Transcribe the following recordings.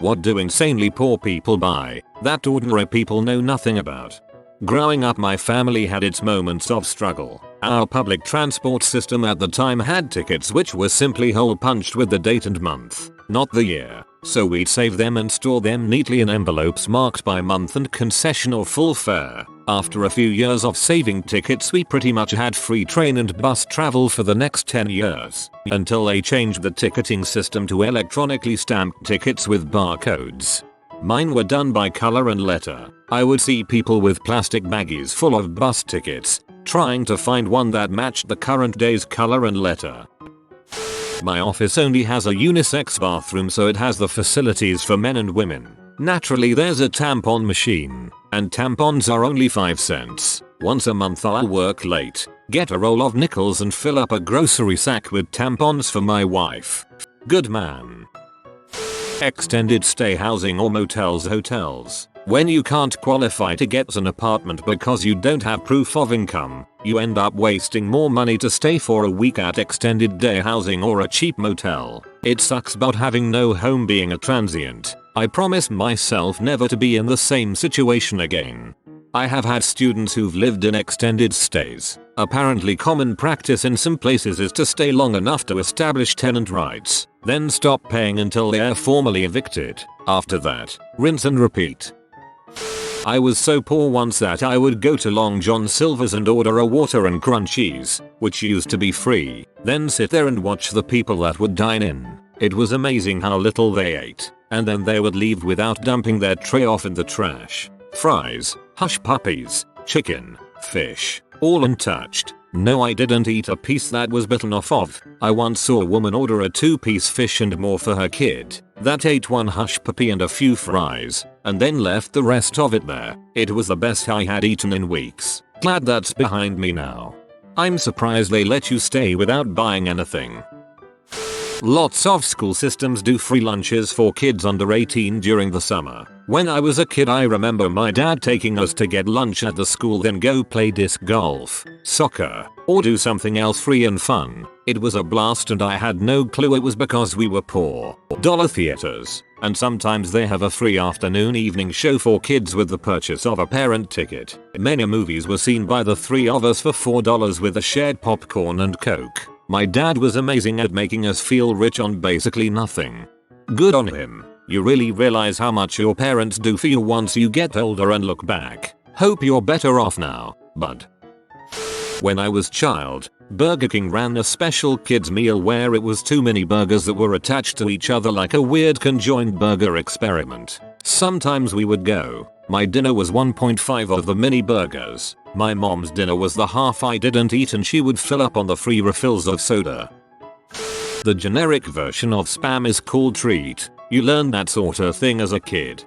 What do insanely poor people buy that ordinary people know nothing about? Growing up, my family had its moments of struggle. Our public transport system at the time had tickets which were simply hole punched with the date and month, not the year. So we'd save them and store them neatly in envelopes marked by month and concession or full fare. After a few years of saving tickets, we pretty much had free train and bus travel for the next 10 years, until they changed the ticketing system to electronically stamped tickets with barcodes. Mine were done by color and letter. I would see people with plastic baggies full of bus tickets, trying to find one that matched the current day's color and letter. My office only has a unisex bathroom, so it has the facilities for men and women. Naturally, there's a tampon machine, and tampons are only 5 cents. Once a month I'll work late, get a roll of nickels and fill up a grocery sack with tampons for my wife. Good man. Extended stay housing or motels, hotels. When you can't qualify to get an apartment because you don't have proof of income, you end up wasting more money to stay for a week at extended day housing or a cheap motel. It sucks about having no home being a transient. I promise myself never to be in the same situation again. I have had students who've lived in extended stays. Apparently common practice in some places is to stay long enough to establish tenant rights, then stop paying until they are formally evicted. After that, rinse and repeat. I was so poor once that I would go to Long John Silver's and order a water and crunchies, which used to be free, then sit there and watch the people that would dine in. It was amazing how little they ate, and then they would leave without dumping their tray off in the trash. Fries, hush puppies, chicken, fish, all untouched. No, I didn't eat a piece that was bitten off of. I once saw a woman order a 2-piece fish and more for her kid, that ate one hush puppy and a few fries, and then left the rest of it there. It was the best I had eaten in weeks. Glad that's behind me now. I'm surprised they let you stay without buying anything. Lots of school systems do free lunches for kids under 18 during the summer. When I was a kid, I remember my dad taking us to get lunch at the school, then go play disc golf, soccer, or do something else free and fun. It was a blast, and I had no clue it was because we were poor. Dollar theaters, and sometimes they have a free afternoon evening show for kids with the purchase of a parent ticket. Many movies were seen by the 3 of us for $4 with a shared popcorn and Coke. My dad was amazing at making us feel rich on basically nothing. Good on him. You really realize how much your parents do for you once you get older and look back. Hope you're better off now, bud. When I was child, Burger King ran a special kids meal where it was too many burgers that were attached to each other like a weird conjoined burger experiment. Sometimes we would go. My dinner was 1.5 of the mini burgers. My mom's dinner was the half I didn't eat, and she would fill up on the free refills of soda. The generic version of spam is called treat. You learn that sort of thing as a kid.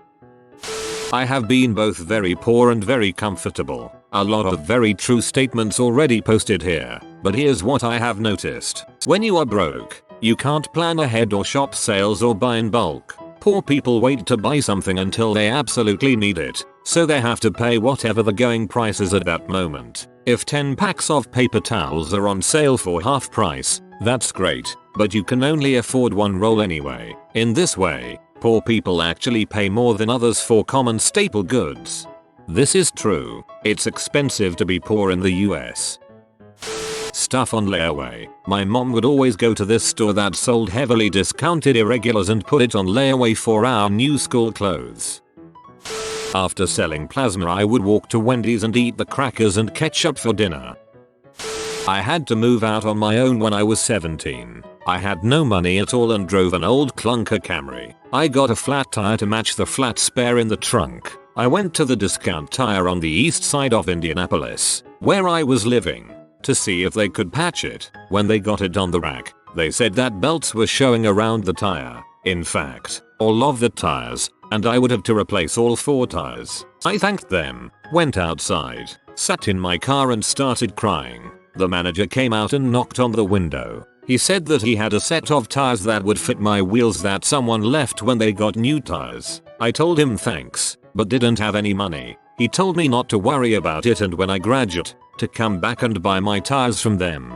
I have been both very poor and very comfortable. A lot of very true statements already posted here, but here's what I have noticed. When you are broke, you can't plan ahead or shop sales or buy in bulk. Poor people wait to buy something until they absolutely need it, so they have to pay whatever the going price is at that moment. If 10 packs of paper towels are on sale for half price, that's great, but you can only afford one roll anyway. In this way, poor people actually pay more than others for common staple goods. This is true. It's expensive to be poor in the US. Stuff on layaway. My mom would always go to this store that sold heavily discounted irregulars and put it on layaway for our new school clothes. After selling plasma, I would walk to Wendy's and eat the crackers and ketchup for dinner. I had to move out on my own when I was 17. I had no money at all and drove an old clunker Camry. I got a flat tire to match the flat spare in the trunk. I went to the discount tire on the east side of Indianapolis, where I was living, to see if they could patch it. When they got it on the rack, they said that belts were showing around the tire. In fact, all of the tires, and I would have to replace all 4 tires. I thanked them, went outside, sat in my car and started crying. The manager came out and knocked on the window. He said that he had a set of tires that would fit my wheels that someone left when they got new tires. I told him thanks, but didn't have any money. He told me not to worry about it, and when I graduate, to come back and buy my tires from them.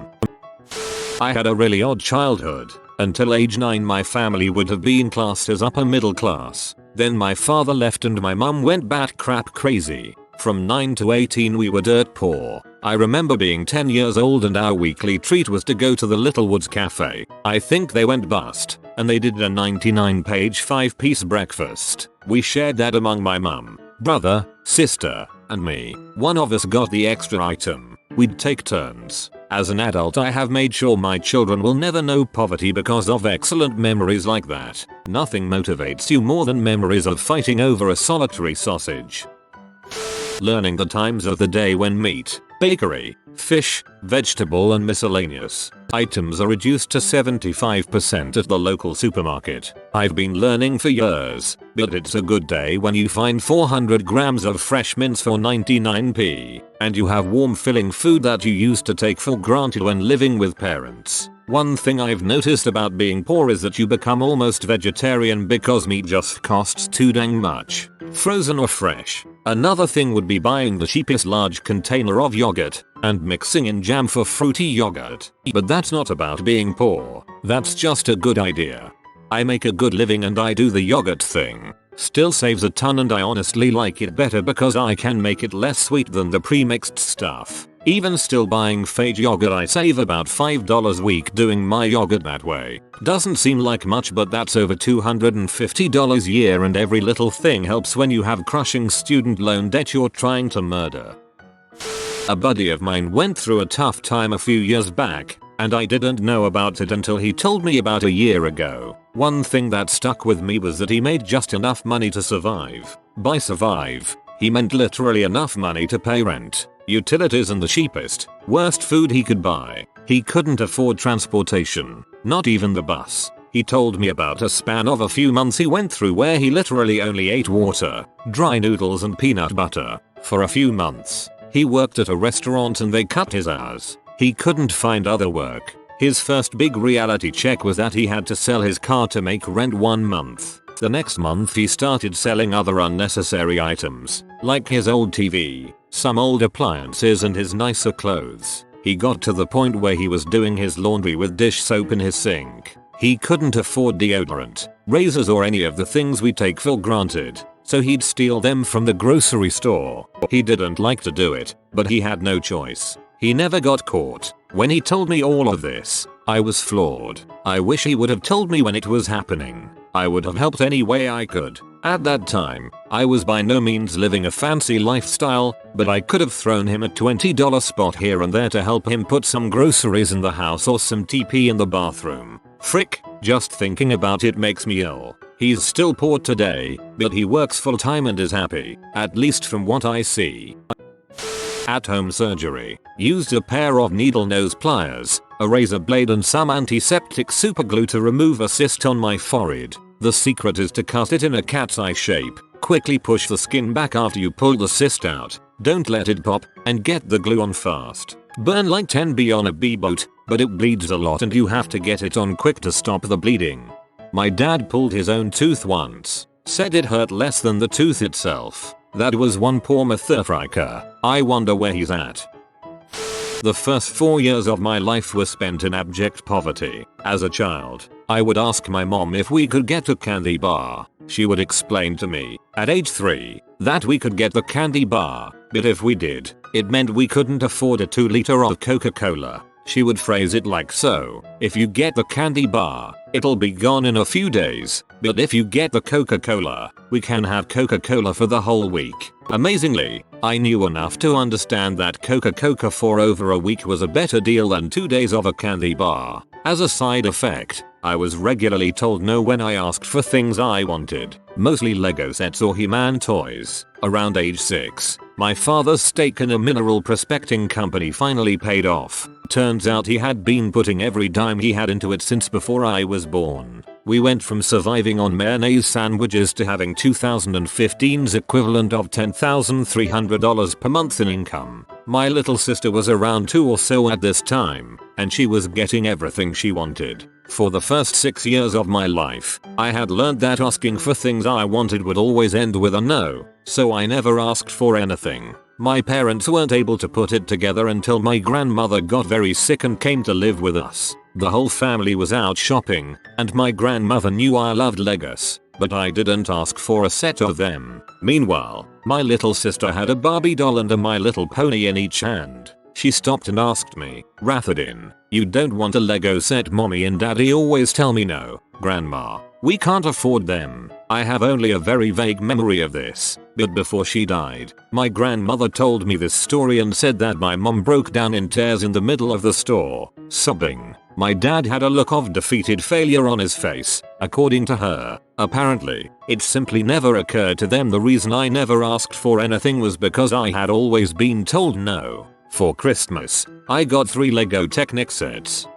I had a really odd childhood. Until age 9 my family would have been classed as upper middle class. Then my father left and my mum went bat crap crazy. From 9 to 18 we were dirt poor. I remember being 10 years old and our weekly treat was to go to the Little Woods Cafe. I think they went bust, and they did a 99-page 5-piece breakfast. We shared that among my mum, brother, sister, and me. One of us got the extra item. We'd take turns. As an adult I have made sure my children will never know poverty because of excellent memories like that. Nothing motivates you more than memories of fighting over a solitary sausage. Learning the times of the day when meat, bakery, fish, vegetable and miscellaneous items are reduced to 75% at the local supermarket. I've been learning for years, but it's a good day when you find 400 grams of fresh mince for 99p, and you have warm filling food that you used to take for granted when living with parents. One thing I've noticed about being poor is that you become almost vegetarian because meat just costs too dang much, frozen or fresh. Another thing would be buying the cheapest large container of yogurt and mixing in jam for fruity yogurt. But that's not about being poor, that's just a good idea. I make a good living and I do the yogurt thing. Still saves a ton and I honestly like it better because I can make it less sweet than the pre-mixed stuff. Even still buying Fage yogurt I save about $5 a week doing my yogurt that way. Doesn't seem like much but that's over $250 a year and every little thing helps when you have crushing student loan debt you're trying to murder. A buddy of mine went through a tough time a few years back, and I didn't know about it until he told me about a year ago. One thing that stuck with me was that he made just enough money to survive. By survive, he meant literally enough money to pay rent, utilities and the cheapest, worst food he could buy. He couldn't afford transportation, not even the bus. He told me about a span of a few months he went through where he literally only ate water, dry noodles and peanut butter. For a few months, he worked at a restaurant and they cut his hours. He couldn't find other work. His first big reality check was that he had to sell his car to make rent 1 month. The next month he started selling other unnecessary items, like his old TV, some old appliances and his nicer clothes. He got to the point where he was doing his laundry with dish soap in his sink. He couldn't afford deodorant, razors or any of the things we take for granted, so he'd steal them from the grocery store. He didn't like to do it, but he had no choice. He never got caught. When he told me all of this, I was floored. I wish he would have told me when it was happening. I would have helped any way I could. At that time, I was by no means living a fancy lifestyle, but I could have thrown him a $20 spot here and there to help him put some groceries in the house or some TP in the bathroom. Frick, just thinking about it makes me ill. He's still poor today, but he works full time and is happy, at least from what I see. At-home surgery. Used a pair of needle nose pliers, a razor blade and some antiseptic superglue to remove a cyst on my forehead. The secret is to cut it in a cat's eye shape. Quickly push the skin back after you pull the cyst out. Don't let it pop, and get the glue on fast. Burn like 10B on a B-boat, but it bleeds a lot and you have to get it on quick to stop the bleeding. My dad pulled his own tooth once. Said it hurt less than the tooth itself. That was one poor motherfucker. I wonder where he's at. The first 4 years of my life were spent in abject poverty. As a child, I would ask my mom if we could get a candy bar. She would explain to me, at age 3, that we could get the candy bar, but if we did, it meant we couldn't afford a 2-liter of Coca-Cola. She would phrase it like so, if you get the candy bar, it'll be gone in a few days, but if you get the Coca-Cola, we can have Coca-Cola for the whole week. Amazingly, I knew enough to understand that Coca-Cola for over a week was a better deal than 2 days of a candy bar. As a side effect, I was regularly told no when I asked for things I wanted, mostly Lego sets or He-Man toys. Around age 6, my father's stake in a mineral prospecting company finally paid off. Turns out he had been putting every dime he had into it since before I was born. We went from surviving on mayonnaise sandwiches to having 2015's equivalent of $10,300 per month in income. My little sister was around 2 or so at this time, and she was getting everything she wanted. For the first 6 years of my life, I had learned that asking for things I wanted would always end with a no, so I never asked for anything. My parents weren't able to put it together until my grandmother got very sick and came to live with us. The whole family was out shopping, and my grandmother knew I loved Legos, but I didn't ask for a set of them. Meanwhile, my little sister had a Barbie doll and a My Little Pony in each hand. She stopped and asked me, "Rathadin, you don't want a Lego set? Mommy and Daddy always tell me no, Grandma. We can't afford them." I have only a very vague memory of this, but before she died, my grandmother told me this story and said that my mom broke down in tears in the middle of the store, sobbing. My dad had a look of defeated failure on his face, according to her. Apparently, it simply never occurred to them the reason I never asked for anything was because I had always been told no. For Christmas, I got 3 Lego Technic sets.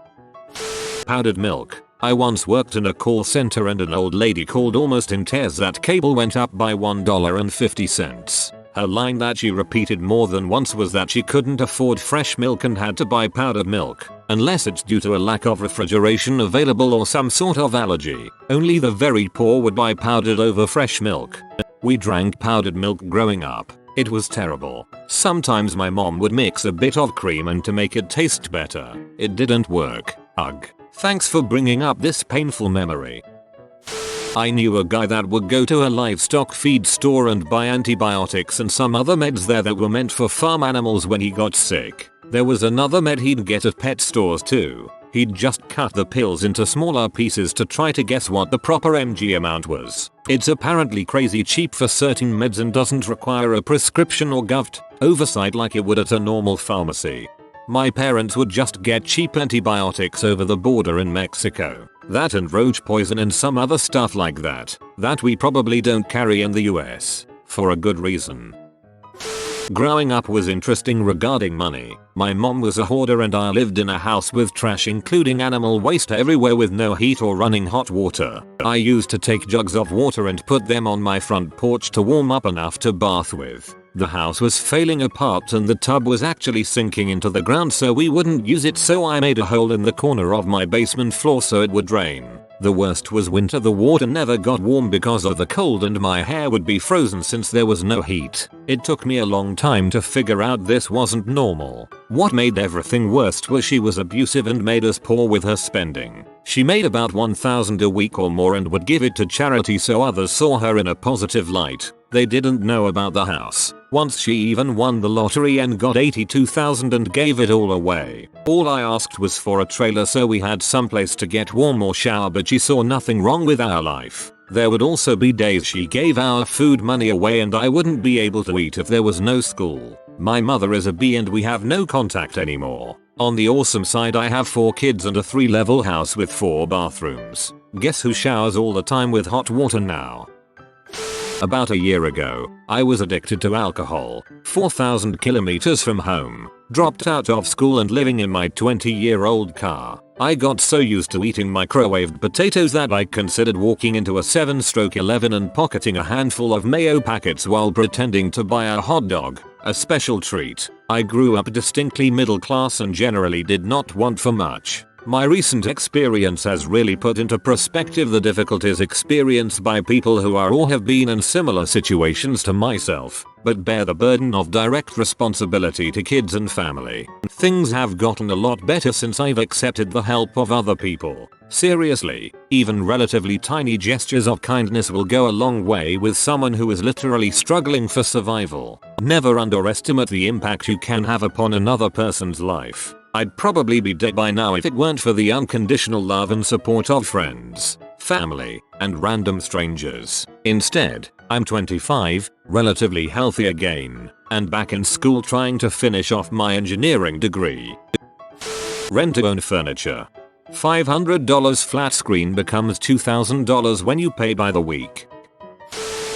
Powdered milk. I once worked in a call center and an old lady called almost in tears that cable went up by $1.50. Her line that she repeated more than once was that she couldn't afford fresh milk and had to buy powdered milk, unless it's due to a lack of refrigeration available or some sort of allergy. Only the very poor would buy powdered over fresh milk. We drank powdered milk growing up. It was terrible. Sometimes my mom would mix a bit of cream and to make it taste better. It didn't work. Ugh. Thanks for bringing up this painful memory. I knew a guy that would go to a livestock feed store and buy antibiotics and some other meds there that were meant for farm animals when he got sick. There was another med he'd get at pet stores too. He'd just cut the pills into smaller pieces to try to guess what the proper mg amount was. It's apparently crazy cheap for certain meds and doesn't require a prescription or govt oversight like it would at a normal pharmacy. My parents would just get cheap antibiotics over the border in Mexico. That and roach poison and some other stuff like that we probably don't carry in the US. For a good reason. Growing up was interesting regarding money. My mom was a hoarder and I lived in a house with trash including animal waste everywhere with no heat or running hot water. I used to take jugs of water and put them on my front porch to warm up enough to bath with. The house was failing apart and the tub was actually sinking into the ground so we wouldn't use it, so I made a hole in the corner of my basement floor so it would drain. The worst was winter. The water never got warm because of the cold and my hair would be frozen since there was no heat. It took me a long time to figure out this wasn't normal. What made everything worse was she was abusive and made us poor with her spending. She made about $1,000 a week or more and would give it to charity so others saw her in a positive light. They didn't know about the house. Once she even won the lottery and got $82,000 and gave it all away. All I asked was for a trailer so we had someplace to get warm or shower, but she saw nothing wrong with our life. There would also be days she gave our food money away and I wouldn't be able to eat if there was no school. My mother is a B and we have no contact anymore. On the awesome side, I have 4 kids and a 3-level house with 4 bathrooms. Guess who showers all the time with hot water now? About a year ago, I was addicted to alcohol, 4,000 kilometers from home, dropped out of school and living in my 20-year-old car. I got so used to eating microwaved potatoes that I considered walking into a 7/11 and pocketing a handful of mayo packets while pretending to buy a hot dog, a special treat. I grew up distinctly middle class and generally did not want for much. My recent experience has really put into perspective the difficulties experienced by people who are or have been in similar situations to myself, but bear the burden of direct responsibility to kids and family. Things have gotten a lot better since I've accepted the help of other people. Seriously, even relatively tiny gestures of kindness will go a long way with someone who is literally struggling for survival. Never underestimate the impact you can have upon another person's life. I'd probably be dead by now if it weren't for the unconditional love and support of friends, family, and random strangers. Instead, I'm 25, relatively healthy again, and back in school trying to finish off my engineering degree. Rent to own furniture. $500 flat screen becomes $2,000 when you pay by the week.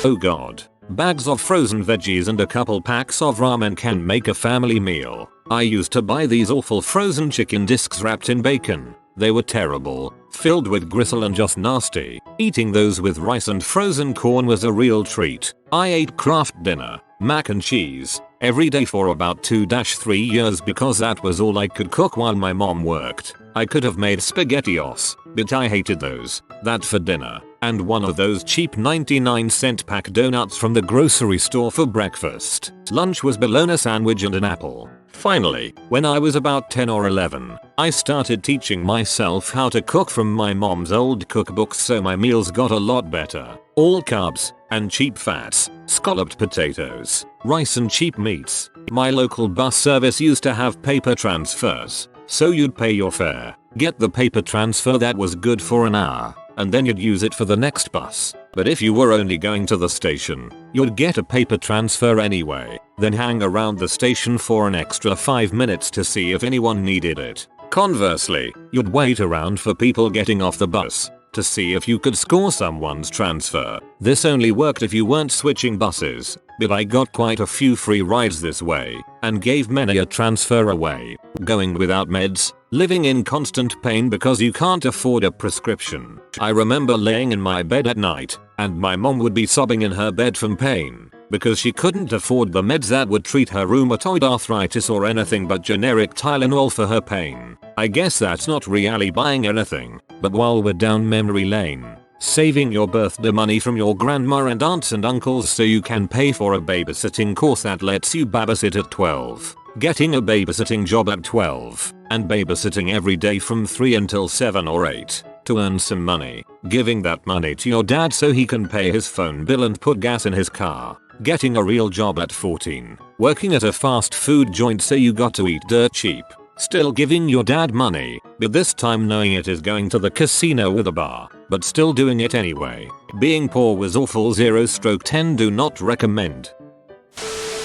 Oh god. Bags of frozen veggies and a couple packs of ramen can make a family meal. I used to buy these awful frozen chicken discs wrapped in bacon. They were terrible, filled with gristle and just nasty. Eating those with rice and frozen corn was a real treat. I ate Kraft Dinner, mac and cheese, every day for about 2-3 years because that was all I could cook while my mom worked. I could have made spaghettios, but I hated those. That for dinner. And one of those cheap 99-cent pack donuts from the grocery store for breakfast. Lunch was bologna sandwich and an apple. Finally, when I was about 10 or 11, I started teaching myself how to cook from my mom's old cookbooks, so my meals got a lot better. All carbs and cheap fats, scalloped potatoes, rice and cheap meats. My local bus service used to have paper transfers, so you'd pay your fare, get the paper transfer that was good for an hour, and then you'd use it for the next bus. But if you were only going to the station, you'd get a paper transfer anyway, then hang around the station for an extra 5 minutes to see if anyone needed it. Conversely, you'd wait around for people getting off the bus to see if you could score someone's transfer. This only worked if you weren't switching buses, but I got quite a few free rides this way, and gave many a transfer away. Going without meds, living in constant pain because you can't afford a prescription. I remember laying in my bed at night, and my mom would be sobbing in her bed from pain, because she couldn't afford the meds that would treat her rheumatoid arthritis or anything but generic Tylenol for her pain. I guess that's not really buying anything, but while we're down memory lane, saving your birthday money from your grandma and aunts and uncles so you can pay for a babysitting course that lets you babysit at 12, getting a babysitting job at 12, and babysitting every day from 3 until 7 or 8. To earn some money, giving that money to your dad so he can pay his phone bill and put gas in his car, getting a real job at 14, working at a fast food joint so you got to eat dirt cheap, still giving your dad money, but this time knowing it is going to the casino with a bar, but still doing it anyway. Being poor was awful. 0/10 do not recommend.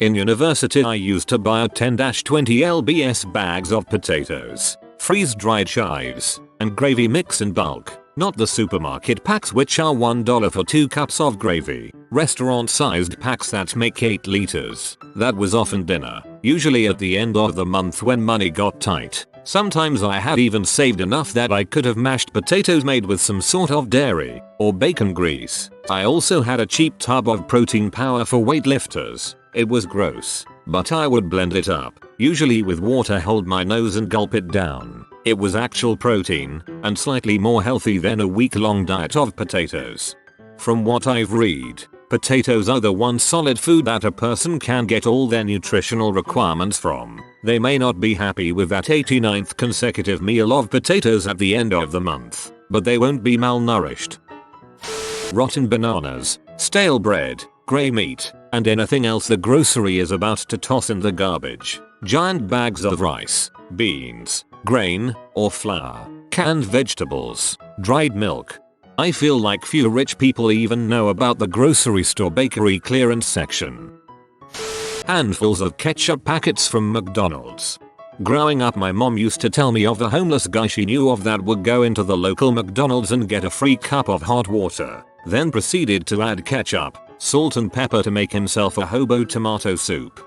In university I used to buy a 10-20 lbs bags of potatoes, freeze-dried chives, and gravy mix in bulk, not the supermarket packs which are $1 for 2 cups of gravy, restaurant-sized packs that make 8 liters. That was often dinner, usually at the end of the month when money got tight. Sometimes I had even saved enough that I could have mashed potatoes made with some sort of dairy or bacon grease. I also had a cheap tub of protein powder for weightlifters. It was gross, but I would blend it up, usually with water, hold my nose and gulp it down. It was actual protein, and slightly more healthy than a week-long diet of potatoes. From what I've read, potatoes are the one solid food that a person can get all their nutritional requirements from. They may not be happy with that 89th consecutive meal of potatoes at the end of the month, but they won't be malnourished. Rotten bananas, stale bread, grey meat, and anything else the grocery is about to toss in the garbage. Giant bags of rice, beans, grain, or flour, canned vegetables, dried milk. I feel like few rich people even know about the grocery store bakery clearance section. Handfuls of ketchup packets from McDonald's. Growing up, my mom used to tell me of a homeless guy she knew of that would go into the local McDonald's and get a free cup of hot water, then proceeded to add ketchup, salt and pepper to make himself a hobo tomato soup.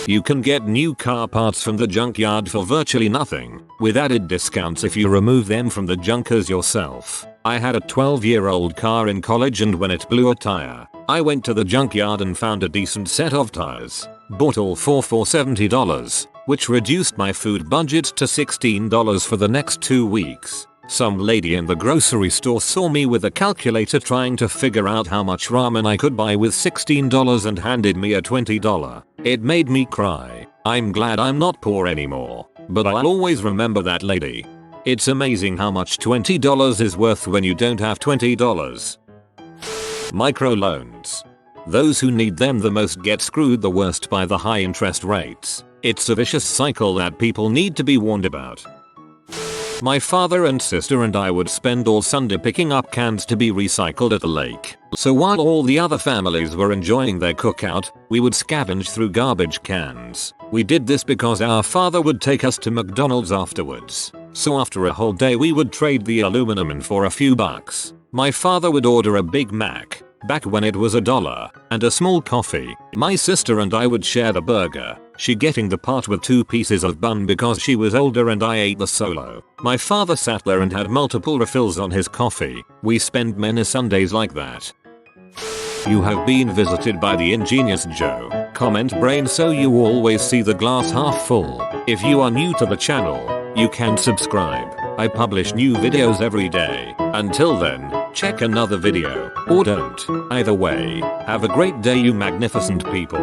You can get new car parts from the junkyard for virtually nothing, with added discounts if you remove them from the junkers yourself. I had a 12-year-old car in college, and when it blew a tire, I went to the junkyard and found a decent set of tires. Bought all four for $70, which reduced my food budget to $16 for the next 2 weeks. Some lady in the grocery store saw me with a calculator trying to figure out how much ramen I could buy with $16 and handed me a $20. It made me cry. I'm glad I'm not poor anymore, but I'll always remember that lady. It's amazing how much $20 is worth when you don't have $20. Microloans. Those who need them the most get screwed the worst by the high interest rates. It's a vicious cycle that people need to be warned about. My father and sister and I would spend all Sunday picking up cans to be recycled at the lake. So while all the other families were enjoying their cookout, we would scavenge through garbage cans. We did this because our father would take us to McDonald's afterwards. So after a whole day we would trade the aluminum in for a few bucks. My father would order a Big Mac, back when it was $1, and a small coffee. My sister and I would share the burger, she getting the part with 2 pieces of bun because she was older and I ate the solo. My father sat there and had multiple refills on his coffee. We spent many Sundays like that. You have been visited by the ingenious Joe. Comment brain so you always see the glass half full. If you are new to the channel, you can subscribe. I publish new videos every day. Until then, check another video, or don't. Either way, have a great day you magnificent people.